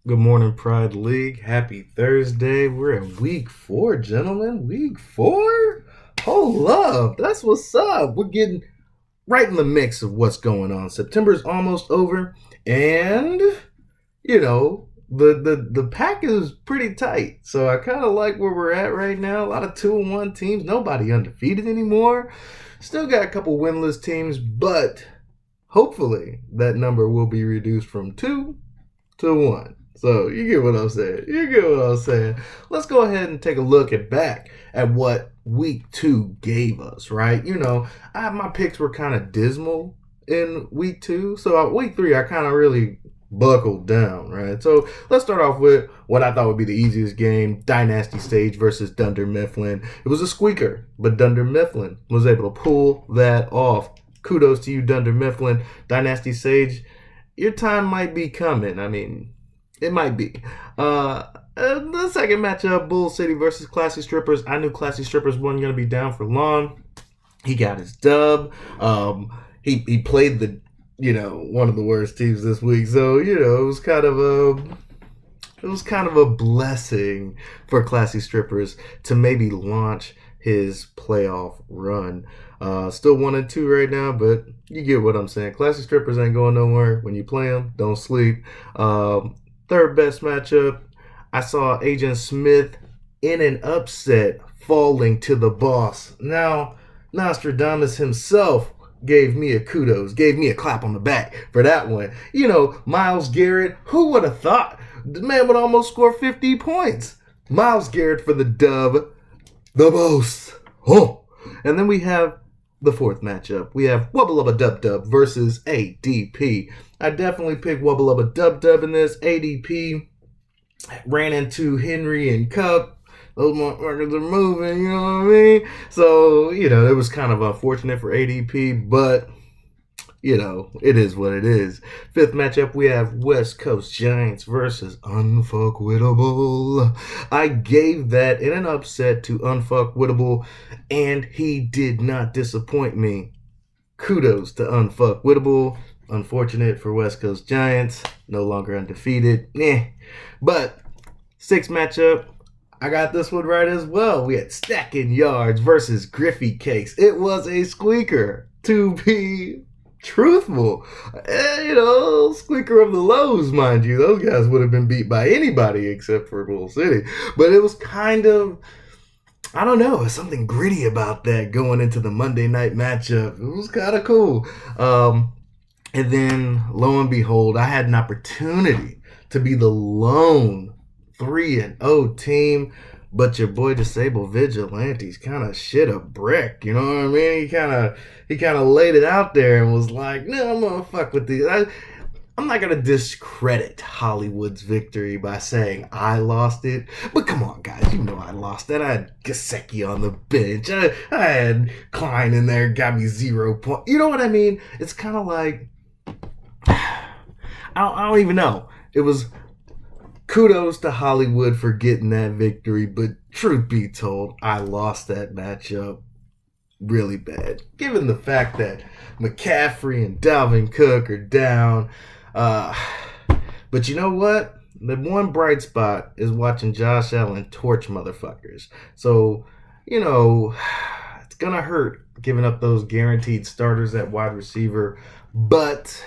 Good morning, Pride League. Happy Thursday. We're in week 4, gentlemen. Week 4? Hold up. That's what's up. We're getting right in the mix of what's going on. September's almost over, and the pack is pretty tight. So I kind of like where we're at right now. A lot of 2-1 teams. Nobody undefeated anymore. Still got a couple winless teams, but hopefully that number will be reduced from 2 to 1. So you get what I'm saying. You get what I'm saying. Let's go ahead and take a look back at what week 2 gave us, right? My picks were kind of dismal in week 2. So week 3, I kind of really buckled down, right? So let's start off with what I thought would be the easiest game, Dynasty stage versus Dunder Mifflin. It was a squeaker, but Dunder Mifflin was able to pull that off. Kudos to you, Dunder Mifflin. Dynasty Sage, your time might be coming. I mean, it might be. The second matchup, Bull City versus Classy Strippers. I knew Classy Strippers wasn't going to be down for long. He got his dub. He played one of the worst teams this week. So, it was kind of a blessing for Classy Strippers to maybe launch his playoff run. Still 1-2 right now, but you get what I'm saying. Classy Strippers ain't going nowhere. When you play them, don't sleep. Third best matchup, I saw Agent Smith in an upset falling to the boss. Now, Nostradamus himself gave me a kudos, gave me a clap on the back for that one. Myles Garrett, who would have thought? The man would almost score 50 points. Myles Garrett for the dub, the most. Oh. And then we have the fourth matchup. We have Wubba Lubba Dub Dub versus ADP. I definitely picked Wubba Lubba Dub Dub in this. ADP ran into Henry and Cup. Those motherfuckers are moving, you know what I mean? So, it was kind of unfortunate for ADP, but it is what it is. Fifth matchup, we have West Coast Giants versus Unfuckwittable. I gave that in an upset to Unfuckwittable, and he did not disappoint me. Kudos to Unfuckwittable. Unfortunate for West Coast Giants, no longer undefeated. But sixth matchup, I got this one right as well. We had Stacking Yards versus Griffey Cakes. It was a squeaker, to be truthful. Squeaker of the lows, mind you. Those guys would have been beat by anybody except for Bull City. But it was kind of, I don't know, something gritty about that going into the Monday night matchup. It was kind of cool. And then, lo and behold, I had an opportunity to be the lone 3-0 team, but your boy Disabled Vigilantes kind of shit a brick. You know what I mean? He kind of laid it out there and was like, "No, I'm gonna fuck with these." I'm not gonna discredit Hollywood's victory by saying I lost it, but come on, guys, you know I lost that. I had Gasecki on the bench. I had Klein in there, got me 0 points. You know what I mean? It's kind of like I don't even know. It was kudos to Hollywood for getting that victory, but truth be told, I lost that matchup really bad. Given the fact that McCaffrey and Dalvin Cook are down. But you know what? The one bright spot is watching Josh Allen torch motherfuckers. So, it's going to hurt giving up those guaranteed starters at wide receiver, but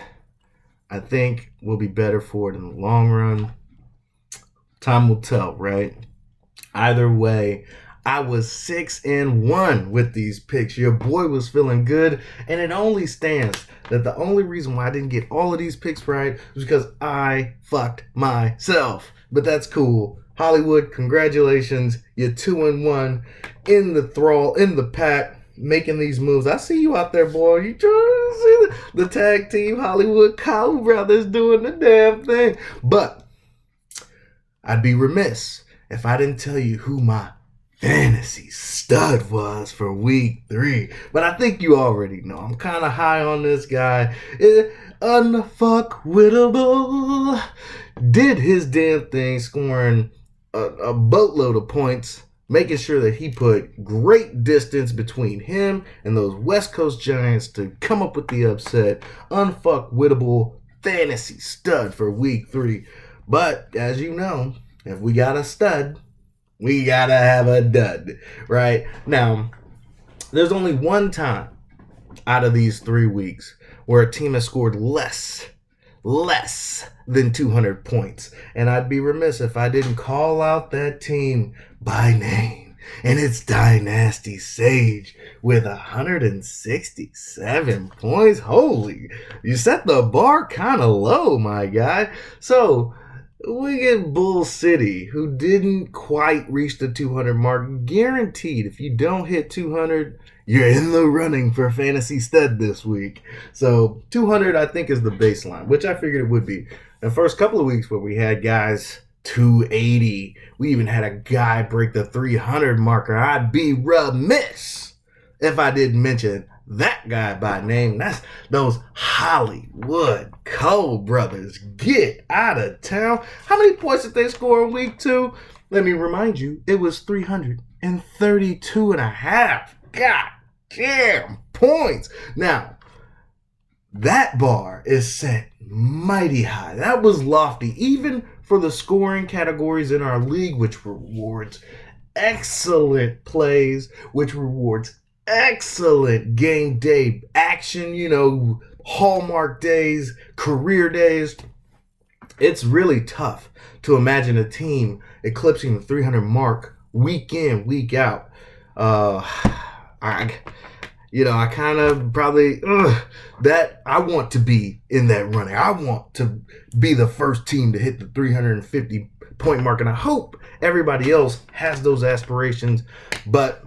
I think we'll be better for it in the long run. Time will tell, right? Either way, I was 6-1 with these picks. Your boy was feeling good, and it only stands that the only reason why I didn't get all of these picks right was because I fucked myself. But that's cool. Hollywood, congratulations. You're 2-1 in the pack, making these moves. I see you out there, boy. You trying to see the tag team Hollywood Cow Brothers doing the damn thing. But I'd be remiss if I didn't tell you who my fantasy stud was for week 3. But I think you already know. I'm kind of high on this guy. Unfuckwittable did his damn thing, scoring a boatload of points, making sure that he put great distance between him and those West Coast Giants to come up with the upset. Unfuckwittable fantasy stud for week 3. But as you know, if we got a stud, we gotta have a dud, right? Now, there's only one time out of these 3 weeks where a team has scored less than 200 points. And I'd be remiss if I didn't call out that team by name. And it's Dynasty Sage with 167 points. Holy, you set the bar kind of low, my guy. So we get Bull City, who didn't quite reach the 200 mark. Guaranteed, if you don't hit 200, you're in the running for Fantasy Stud this week. So 200, I think, is the baseline, which I figured it would be. The first couple of weeks where we had guys 280, we even had a guy break the 300 marker. I'd be remiss if I didn't mention that guy by name. That's those Hollywood Cole brothers. Get out of town. How many points did they score in week 2? Let me remind you, it was 332 and a half. God damn points. Now, that bar is set mighty high. That was lofty, even for the scoring categories in our league, which rewards excellent plays, which rewards excellent game day action, hallmark days, career days. It's really tough to imagine a team eclipsing the 300 mark week in, week out. I kind of probably that I want to be in that running. I want to be the first team to hit the 350 point mark, and I hope everybody else has those aspirations. But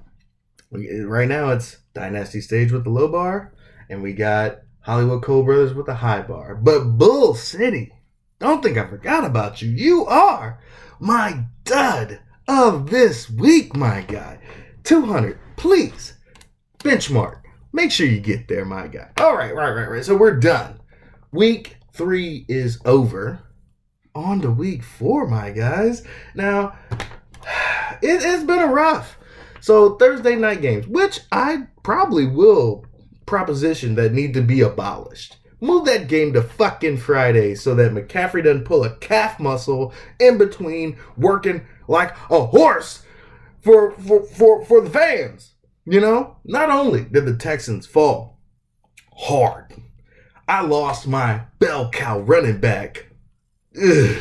right now it's Dynasty Stage with the low bar, and we got Hollywood Cole Brothers with the high bar. But Bull City, don't think I forgot about you. You are my dud of this week, my guy. 200, please. Benchmark. Make sure you get there, my guy. All right. So we're done. Week 3 is over. On to week 4, my guys. Now, it's been a rough. So Thursday night games, which I probably will proposition that need to be abolished. Move that game to fucking Friday so that McCaffrey doesn't pull a calf muscle in between working like a horse for the fans. Not only did the Texans fall hard, I lost my bell cow running back. Ugh,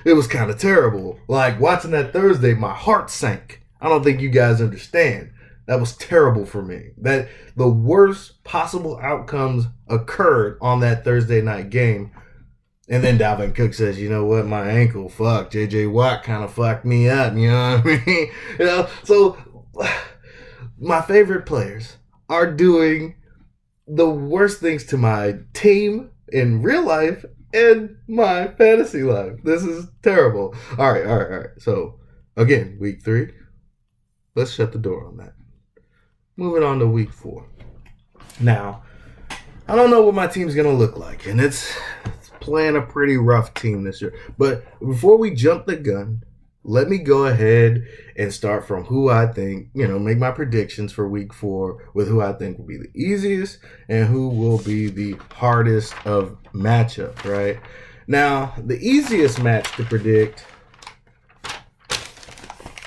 it was kind of terrible. Like, watching that Thursday, my heart sank. I don't think you guys understand. That was terrible for me. That the worst possible outcomes occurred on that Thursday night game. And then Dalvin Cook says, you know what, my ankle fucked. J.J. Watt kind of fucked me up, you know what I mean? So my favorite players are doing the worst things to my team in real life and my fantasy life. This is terrible. All right. So, again, week 3. Let's shut the door on that. Moving on to week 4. Now, I don't know what my team's going to look like, and it's playing a pretty rough team this year. But before we jump the gun, let me go ahead and start from who I think, make my predictions for week 4 with who I think will be the easiest and who will be the hardest of matchups, right? Now, the easiest match to predict,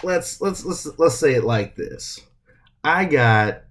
let's say it like this. I got